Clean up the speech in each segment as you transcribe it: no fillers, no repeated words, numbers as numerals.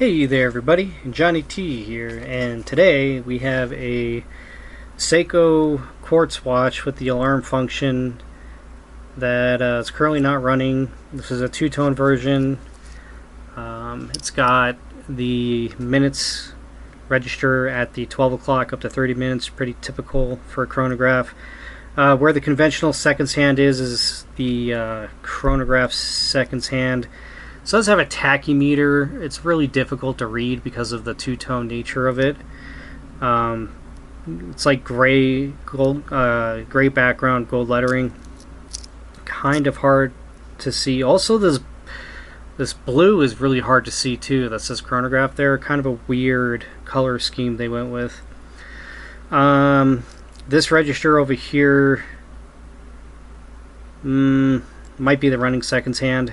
Hey there everybody, Johnny T here, and today we have a Seiko quartz watch with the alarm function that is currently not running. This is a two-tone version. It's got the minutes register at the 12 o'clock up to 30 minutes, pretty typical for a chronograph. Where the conventional seconds hand is the chronograph seconds hand. So it does have a tachymeter. It's really difficult to read because of the two-tone nature of it. It's like gray background, gold lettering. Kind of hard to see. Also, this blue is really hard to see too. That says chronograph there. Kind of a weird color scheme they went with. This register over here might be the running seconds hand.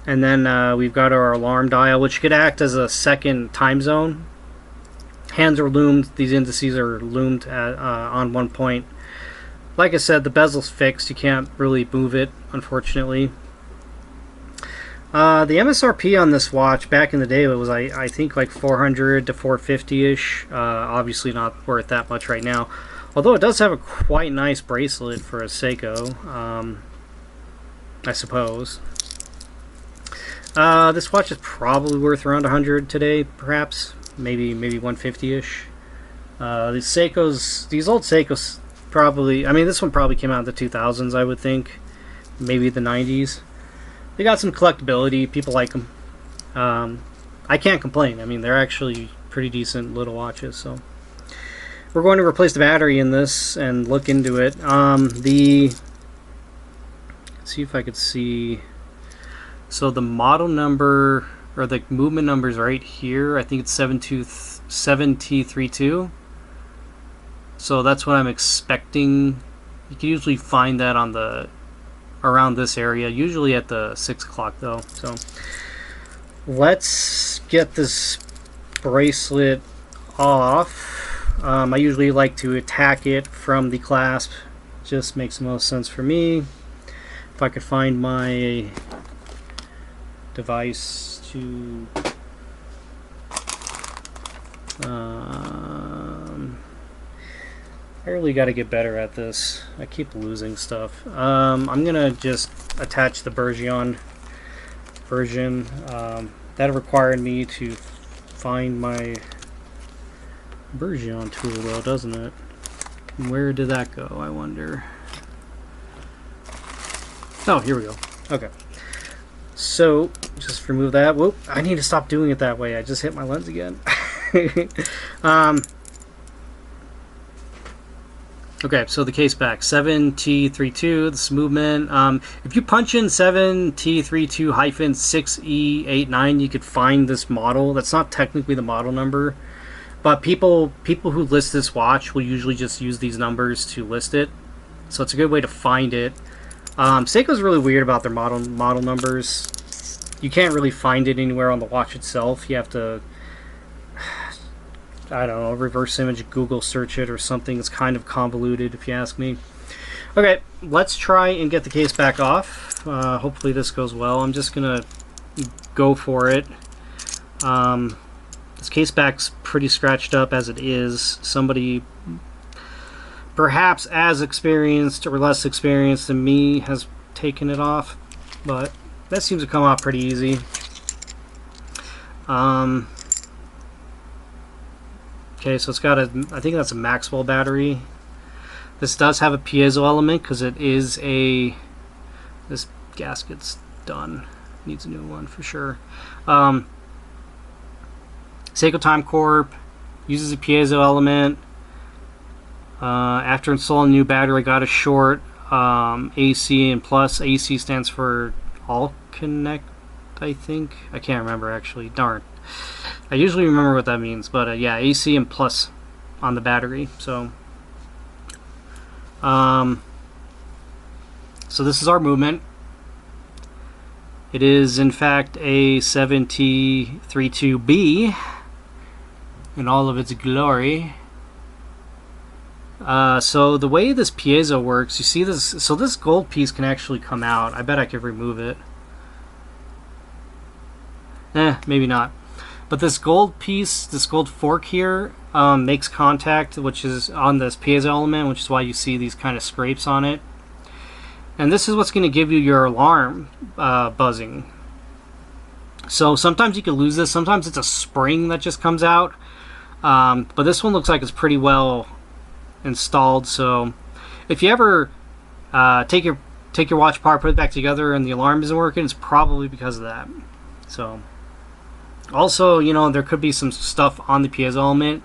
And then we've got our alarm dial, which could act as a second time zone. Hands are loomed. These indices are loomed on one point. Like I said, the bezel's fixed. You can't really move it, unfortunately. The MSRP on this watch back in the day was, I think, like 400 to 450-ish. Obviously not worth that much right now. Although it does have a quite nice bracelet for a Seiko, I suppose. This watch is probably worth around 100 today, perhaps, maybe 150-ish. These old Seikos probably, I mean, this one probably came out in the 2000s, I would think, maybe the 90s. They got some collectability. People like them. I can't complain. I mean, they're actually pretty decent little watches. So we're going to replace the battery in this and look into it. Let's see if I could see. So the model number, or the movement number is right here. I think it's 7T32. So that's what I'm expecting. You can usually find that on around this area, usually at the 6 o'clock though. So let's get this bracelet off. I usually like to attack it from the clasp. Just makes the most sense for me. If I could find my device to I really got to get better at this. I keep losing stuff. I'm gonna just attach the Bergeon version. That required me to find my Bergeon tool though, doesn't it? Where did that go, I wonder? Oh, here we go. Okay. So, just remove that. Whoop, I need to stop doing it that way. I just hit my lens again. Okay, so the case back. 7T32, this movement. If you punch in 7T32-6E89, you could find this model. That's not technically the model number, but people who list this watch will usually just use these numbers to list it. So it's a good way to find it. Seiko's really weird about their model numbers. You can't really find it anywhere on the watch itself. You have to, I don't know, reverse image Google search it or something. It's kind of convoluted if you ask me. Okay, let's try and get the case back off. Hopefully this goes well. I'm just gonna go for it. This case back's pretty scratched up as it is. Somebody perhaps as experienced or less experienced than me has taken it off, but that seems to come off pretty easy. Okay, so it's got a, I think that's a Maxwell battery. This does have a piezo element because it is a, this gasket's done. Needs a new one for sure. Seiko Time Corp uses a piezo element. After installing a new battery, I got a short AC and plus. AC stands for All Connect, I think. I can't remember actually. Darn. I usually remember what that means, but yeah, AC and plus on the battery. So, so this is our movement. It is in fact a 7T32B in all of its glory. So the way this piezo works, you see this, so this gold piece can actually come out. I bet I could remove it. Maybe not. But this gold piece, this gold fork here, makes contact, which is on this piezo element, which is why you see these kind of scrapes on it. And this is what's going to give you your alarm buzzing. So sometimes you can lose this. Sometimes it's a spring that just comes out. But this one looks like it's pretty well installed. So if you ever take your watch apart, put it back together, and the alarm isn't working, it's probably because of that. So also, you know, there could be some stuff on the piezo element.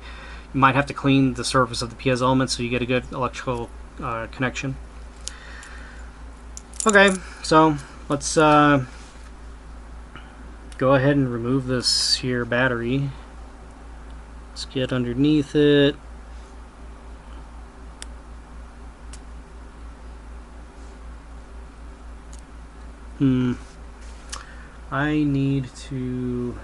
You might have to clean the surface of the piezo element so you get a good electrical connection. Okay, so let's go ahead and remove this here battery. Let's get underneath it. I need to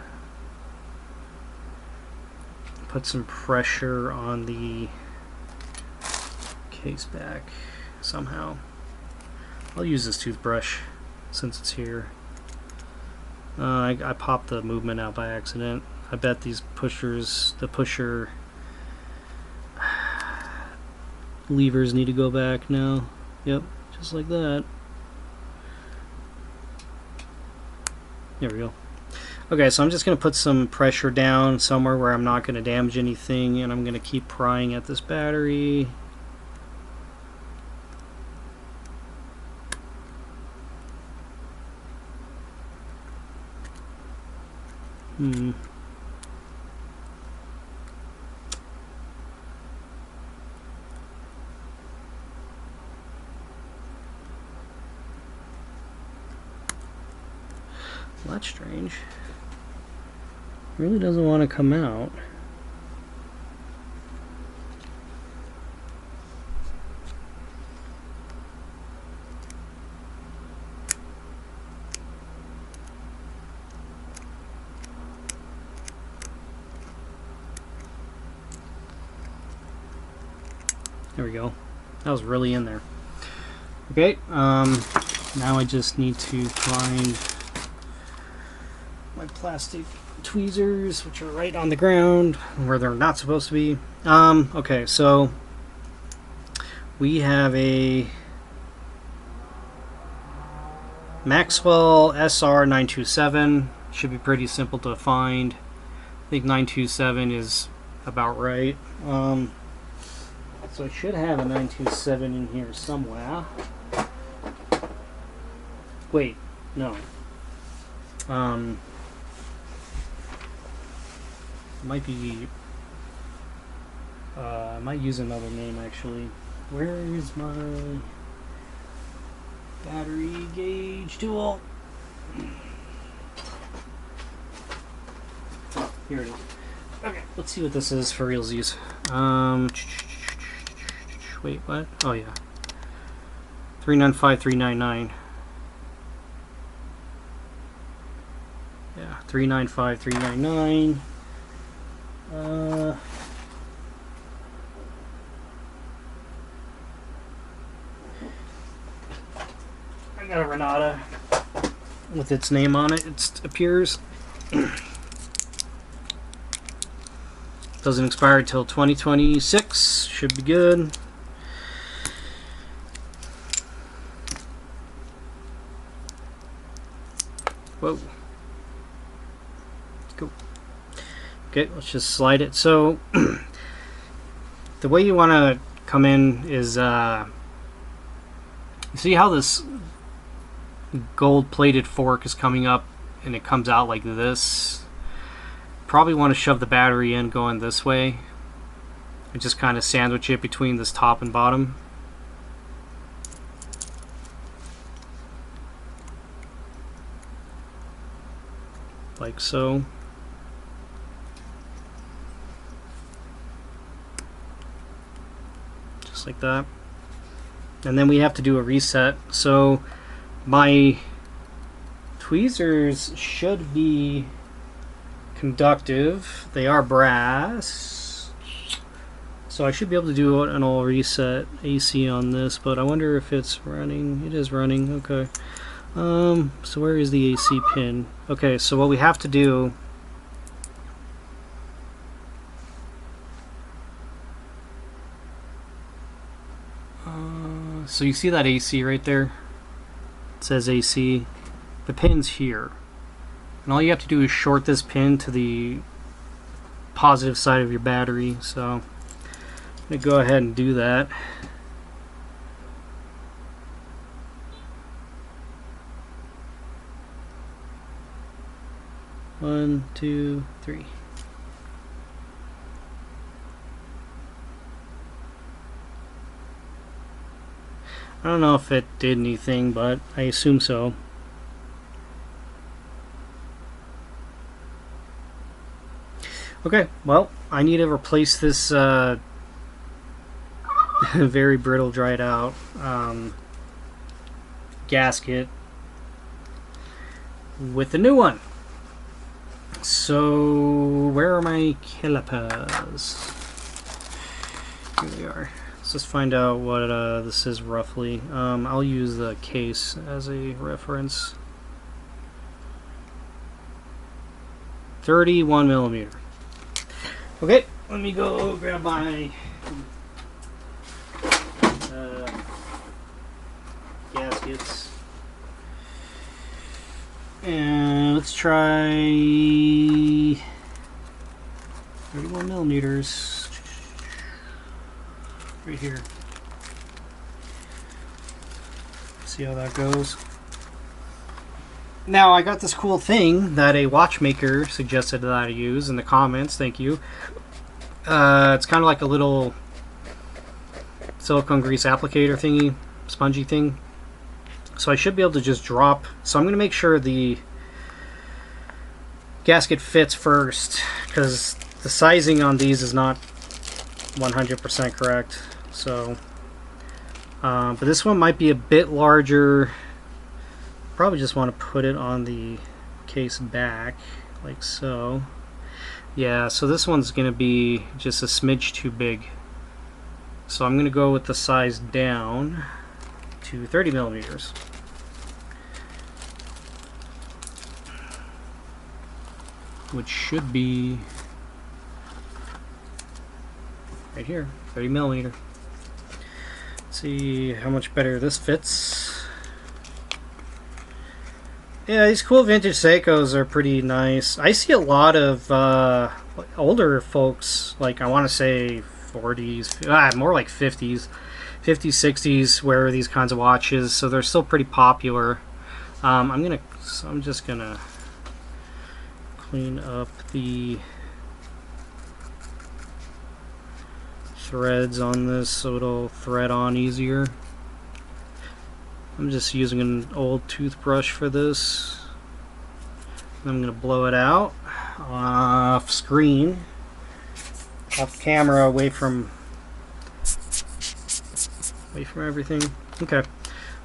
put some pressure on the case back somehow. I'll use this toothbrush since it's here. I popped the movement out by accident. I bet these pushers, the pusher levers need to go back now. Yep, just like that. There we go. Okay, so I'm just going to put some pressure down somewhere where I'm not going to damage anything, and I'm going to keep prying at this battery. Well, that's strange. It really doesn't want to come out. There we go. That was really in there. Okay, now I just need to find my plastic tweezers, which are right on the ground where they're not supposed to be. Okay, so we have a Maxwell SR927. Should be pretty simple to find. I think 927 is about right. So I should have a 927 in here somewhere. Wait, no. Might be. I might use another name actually. Where is my battery gauge tool? Oh, here it is. Okay, let's see what this is for realsies. Wait, what? Oh yeah. 395399. Yeah, 395399. I got a Renata with its name on it. It appears. Doesn't expire until 2026. Should be good. Whoa. Cool. Okay, let's just slide it. So the way you want to come in is you see how this gold plated fork is coming up and it comes out like this. Probably want to shove the battery in going this way and just kind of sandwich it between this top and bottom. Like so. Just like that. And then we have to do a reset. So my tweezers should be conductive. They are brass. So I should be able to do an all reset AC on this, but I wonder if it's running. It is running, okay. So where is the AC pin? Okay, so what we have to do, so you see that AC right there? It says AC. The pin's here. And all you have to do is short this pin to the positive side of your battery. So I'm going to go ahead and do that. One, two, three. I don't know if it did anything, but I assume so. Okay, well, I need to replace this very brittle, dried out gasket with a new one. So, where are my calipers? Here they are. Let's just find out what this is roughly. I'll use the case as a reference. 31 millimeter. Okay, let me go grab my gaskets. And let's try 31 millimeters right here. See how that goes. Now I got this cool thing that a watchmaker suggested that I use in the comments. Thank you. It's kind of like a little silicone grease applicator thingy, spongy thing. So I should be able to just drop. So I'm going to make sure the gasket fits first, because the sizing on these is not 100% correct. So, but this one might be a bit larger. Probably just want to put it on the case back, like so. Yeah, so this one's going to be just a smidge too big. So I'm going to go with the size down to 30 millimeters. Which should be right here, 30 millimeter. Let's see how much better this fits. Yeah, these cool vintage Seikos are pretty nice. I see a lot of older folks, like I want to say 40s, more like 50s, 60s, wear these kinds of watches, so they're still pretty popular. I'm just gonna clean up the threads on this so it'll thread on easier. I'm just using an old toothbrush for this. I'm going to blow it out off screen, off camera, away from everything. Okay,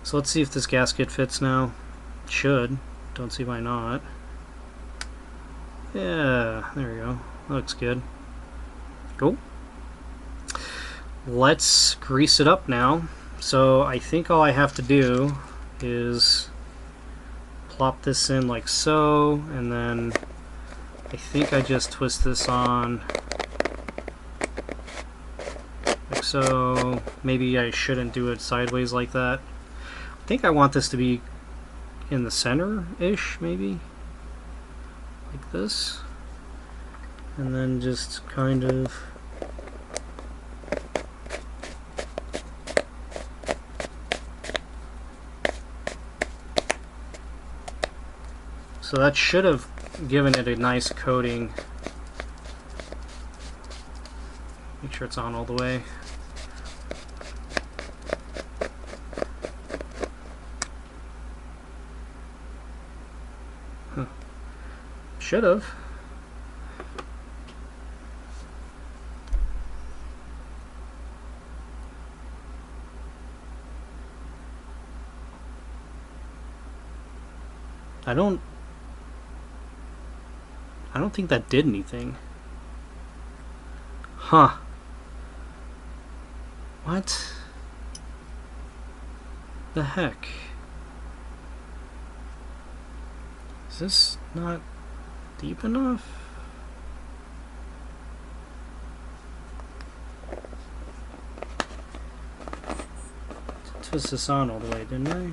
so let's see if this gasket fits now. It should. Don't see why not. Yeah, there we go. Looks good. Cool. Let's grease it up now. So I think all I have to do is plop this in like so, and then I think I just twist this on like so. Maybe I shouldn't do it sideways like that. I think I want this to be in the center-ish, maybe. Like this. And then just kind of so that should have given it a nice coating. Make sure it's on all the way. Huh. Should have. I don't think that did anything. Huh. What the heck? this not deep enough? Twist this on all the way, didn't I?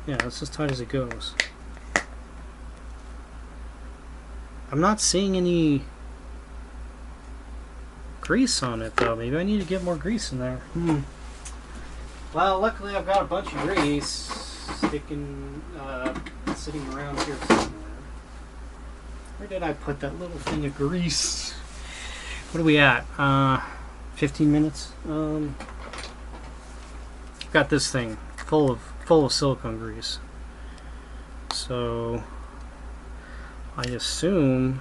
Yeah, that's as tight as it goes. I'm not seeing any grease on it though. Maybe I need to get more grease in there. Well, luckily I've got a bunch of grease sitting around here somewhere. Where did I put that little thing of grease? What are we at? 15 minutes. I've got this thing full of silicone grease. So I assume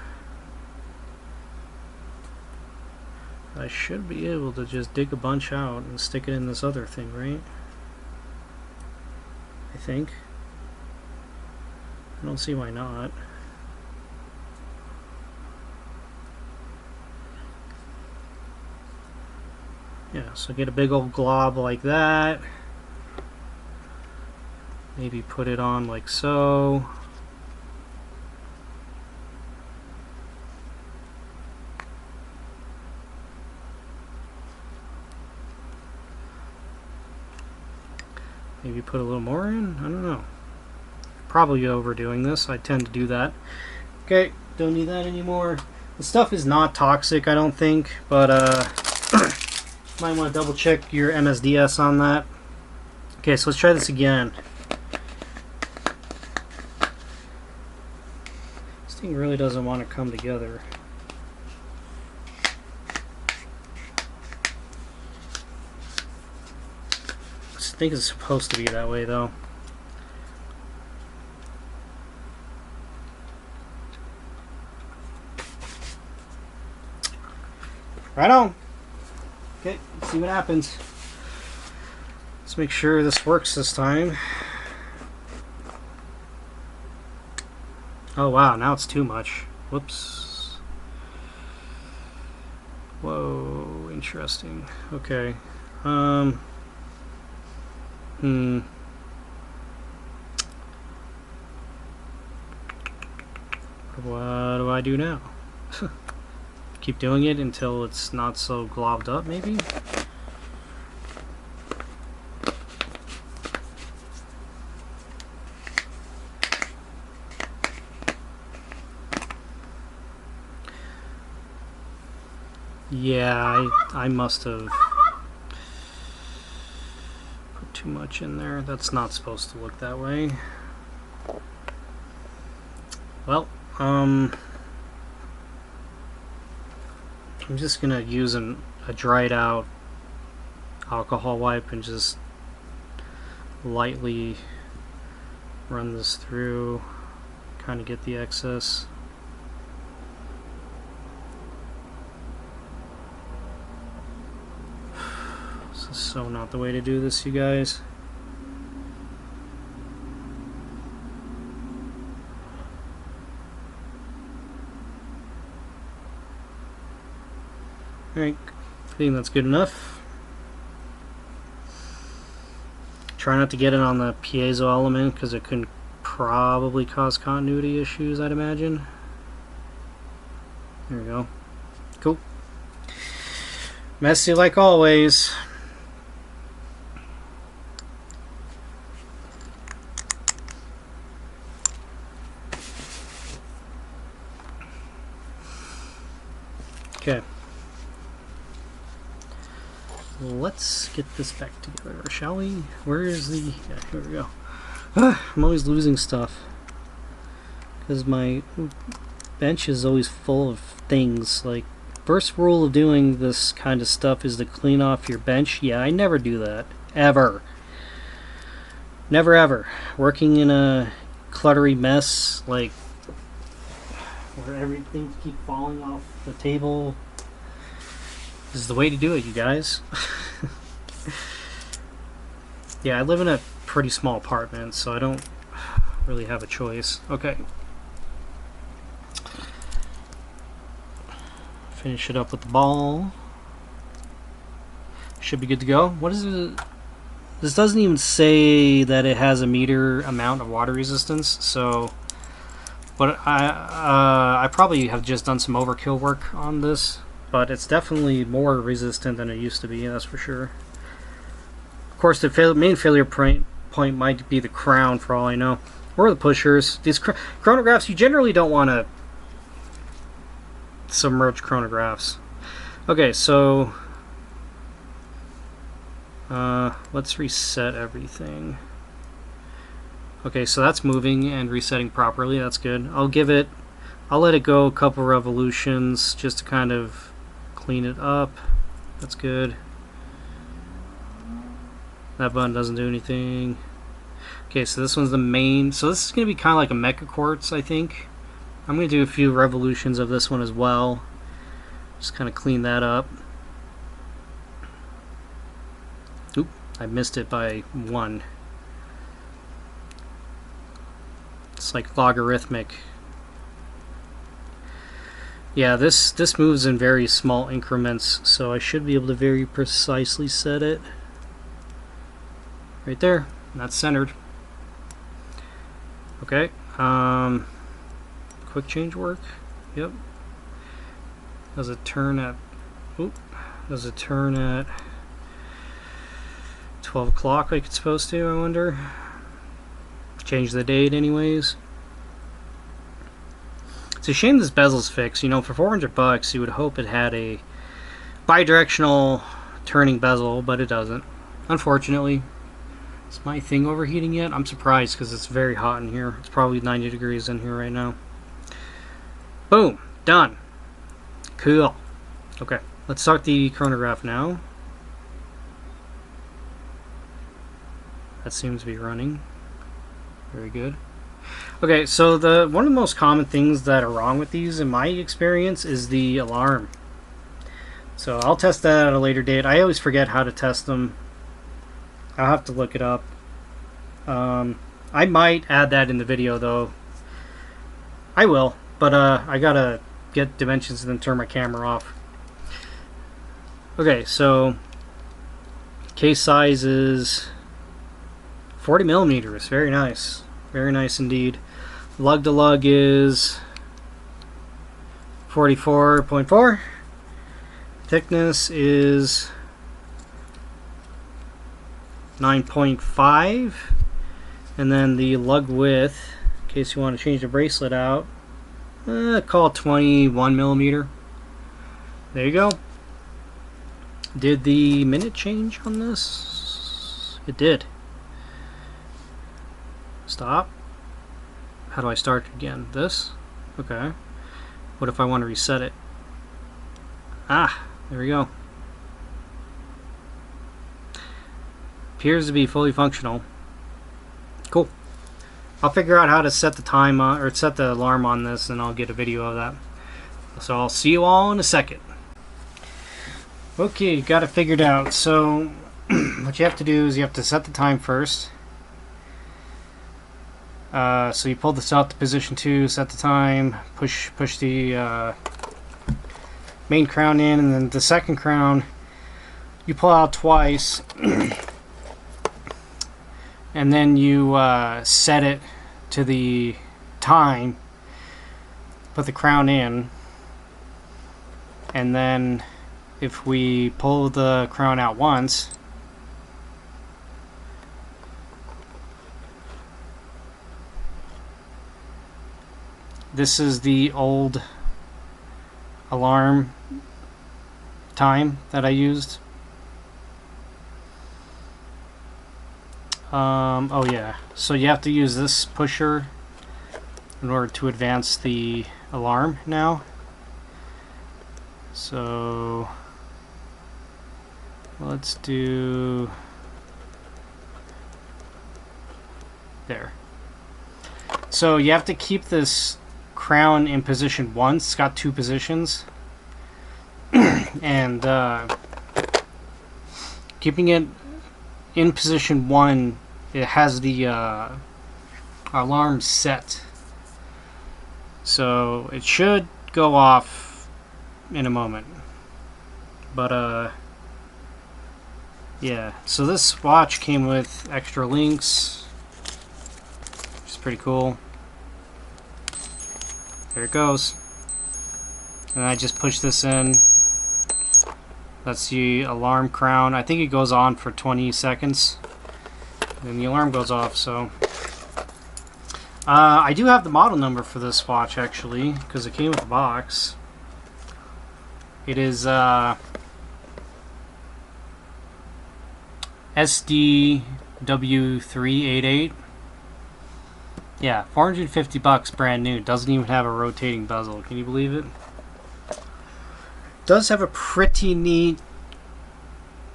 I should be able to just dig a bunch out and stick it in this other thing, right? I think. I don't see why not. Yeah, so get a big old glob like that. Maybe put it on like so. Maybe put a little more in? I don't know. Probably overdoing this. I tend to do that. Okay, don't need that anymore. The stuff is not toxic, I don't think, but might want to double check your MSDS on that. Okay, so let's try this again. This thing really doesn't want to come together. I think it's supposed to be that way though. Right on. Okay, let's see what happens. Let's make sure this works this time. Oh wow, now it's too much. Whoops. Whoa, interesting. Okay. What do I do now? Keep doing it until it's not so globbed up, maybe? Yeah, I must have put too much in there. That's not supposed to look that way. Well, I'm just gonna use a dried out alcohol wipe and just lightly run this through, kind of get the excess. This is so not the way to do this, you guys. Alright, I think that's good enough. Try not to get it on the piezo element because it can probably cause continuity issues, I'd imagine. There we go. Cool. Messy like always. Okay. Let's get this back together, shall we? Where is the... yeah, here we go. I'm always losing stuff because my bench is always full of things. Like, first rule of doing this kind of stuff is to clean off your bench. Yeah, I never do that. Ever. Never ever. Working in a cluttery mess, like, where everything keeps falling off the table, this is the way to do it, you guys. Yeah, I live in a pretty small apartment, so I don't really have a choice. Okay. Finish it up with the ball. Should be good to go. What is it? This doesn't even say that it has a meter amount of water resistance, so but I probably have just done some overkill work on this, but it's definitely more resistant than it used to be, that's for sure. Of course, the main failure point might be the crown, for all I know, or the pushers. These chronographs, you generally don't want to submerge chronographs. Okay, so let's reset everything. Okay, so that's moving and resetting properly. That's good. I'll let it go a couple revolutions just to kind of clean it up. That's good. That button doesn't do anything. Okay, so this one's the main. So this is going to be kind of like a mecha quartz, I think. I'm going to do a few revolutions of this one as well. Just kind of clean that up. Oop, I missed it by 1. It's like logarithmic. Yeah, this moves in very small increments, so I should be able to very precisely set it. Right there. That's centered. Okay. Quick change work. Yep. Does it turn at 12 o'clock like it's supposed to, I wonder? Change the date anyways. It's a shame this bezel's fixed. You know, for 400 bucks you would hope it had a bidirectional turning bezel, but it doesn't. Unfortunately. Is my thing overheating yet? I'm surprised because it's very hot in here. It's probably 90 degrees in here right now. Boom. Done. Cool. Okay. Let's start the chronograph now. That seems to be running. Very good. Okay, so one of the most common things that are wrong with these, in my experience, is the alarm. So I'll test that at a later date. I always forget how to test them. I'll have to look it up. I might add that in the video, though. I will, but I gotta get dimensions and then turn my camera off. Okay, so case size is 40 millimeters. Very nice. Very nice indeed. Lug to lug is 44.4. Thickness is 9.5. And then the lug width, in case you want to change the bracelet out, call it 21 millimeter. There you go. Did the minute change on this? It did. Stop. How do I start again? This? Okay. What if I want to reset it? Ah, there we go. Appears to be fully functional. Cool. I'll figure out how to set the time on, or set the alarm on this, and I'll get a video of that. So I'll see you all in a second. Okay, got it figured out. So what you have to do is you have to set the time first. So you pull this out to position 2, set the time, push the main crown in, and then the second crown you pull out twice, and then you set it to the time, put the crown in, and then if we pull the crown out once, this is the old alarm time that I used. Oh yeah, so you have to use this pusher in order to advance the alarm now. So let's do there. So you have to keep this crown in position 1. It's got 2 positions, and keeping it in position 1, it has the alarm set, so it should go off in a moment, but Yeah, so this watch came with extra links, which is pretty cool. There it goes. And I just push this in. That's the alarm crown. I think it goes on for 20 seconds. Then the alarm goes off, so... I do have the model number for this watch, actually, because it came with a box. It is sdw388. Yeah, 450 bucks, brand new. Doesn't even have a rotating bezel. Can you believe it? Does have a pretty neat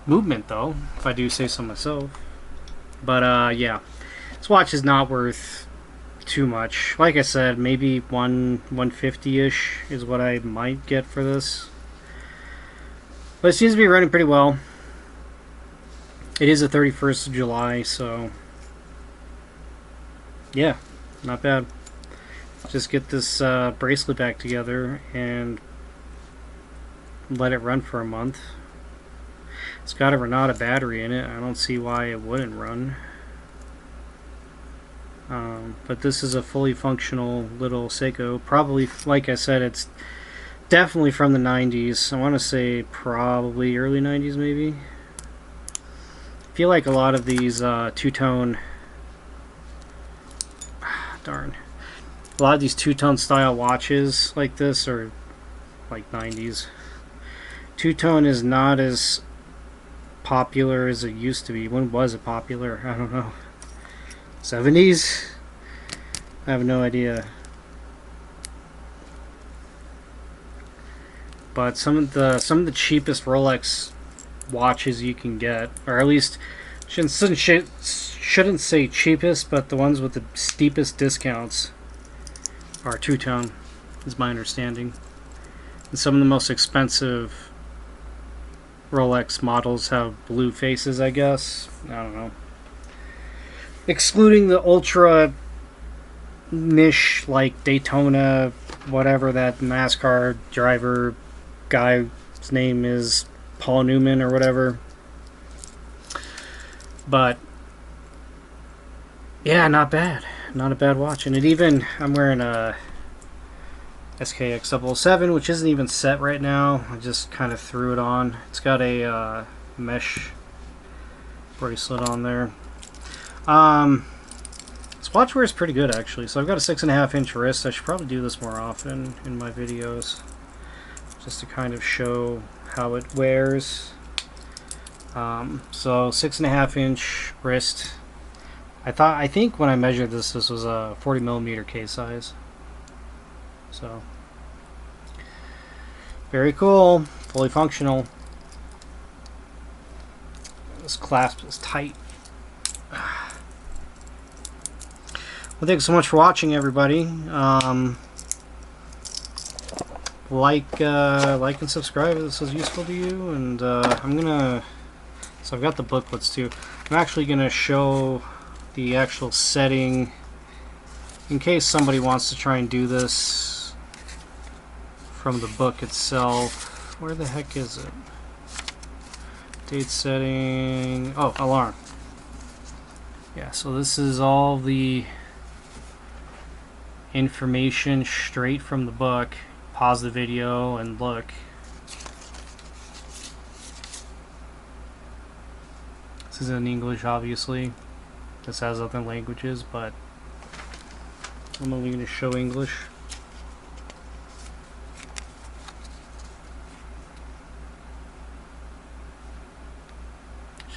movement, though, if I do say so myself. But yeah, this watch is not worth too much. Like I said, maybe 150-ish is what I might get for this. But it seems to be running pretty well. It is the 31st of July, so yeah, not bad. Just get this bracelet back together and let it run for a month. It's got a Renata battery in it. I don't see why it wouldn't run. But this is a fully functional little Seiko. Probably, like I said, it's definitely from the 90s. I want to say probably early 90s, maybe. I feel like a lot of these two-tone... darn. A lot of these two-tone style watches like this are like 90s. Two-tone is not as popular as it used to be. When was it popular? I don't know. 70s? I have no idea. But some of the cheapest Rolex watches you can get, or at least shouldn't say cheapest, but the ones with the steepest discounts are two-tone, is my understanding. And some of the most expensive Rolex models have blue faces, I guess. I don't know. Excluding the ultra niche, like Daytona, whatever that NASCAR driver guy's name is, Paul Newman or whatever. But yeah, not bad. Not a bad watch. And it even, I'm wearing a SKX007, which isn't even set right now. I just kind of threw it on. It's got a mesh bracelet on there. This watch wears pretty good, actually. So I've got a 6.5-inch wrist. I should probably do this more often in my videos, just to kind of show how it wears. So 6.5-inch wrist. I think when I measured this was a 40mm case size. So very cool, fully functional. This clasp is tight. Well, thanks so much for watching, everybody. Like and subscribe if this was useful to you. And so I've got the booklets too. I'm actually gonna show the actual setting in case somebody wants to try and do this from the book itself. Where the heck is it? Date setting. Oh, alarm. Yeah, so this is all the information straight from the book. Pause the video and look. This is in English, obviously. This has other languages, but I'm only going to show English.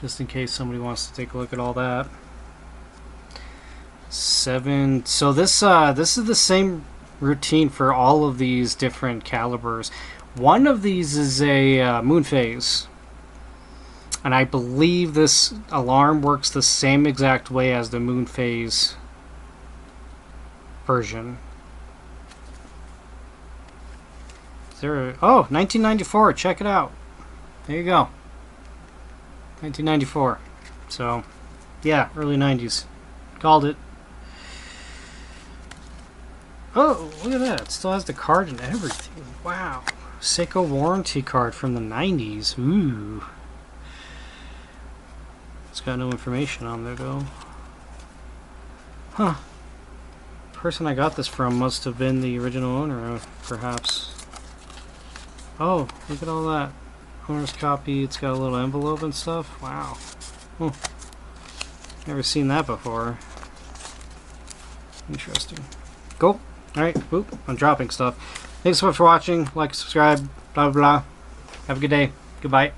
Just in case somebody wants to take a look at all that. 7. So this is the same routine for all of these different calibers. One of these is a moon phase, and I believe this alarm works the same exact way as the moon phase version. Is there a, oh, 1994, check it out. There you go. 1994. So yeah, early 90s. Called it. Oh, look at that. It still has the card and everything. Wow. Seiko warranty card from the 90s. Ooh. got no information on there though. Huh. The person I got this from must have been the original owner, perhaps. Oh, look at all that. Owner's copy, it's got a little envelope and stuff. Wow. Oh. Never seen that before. Interesting. Cool. Alright, whoop, I'm dropping stuff. Thanks so much for watching. Like, subscribe, blah, blah, blah. Have a good day. Goodbye.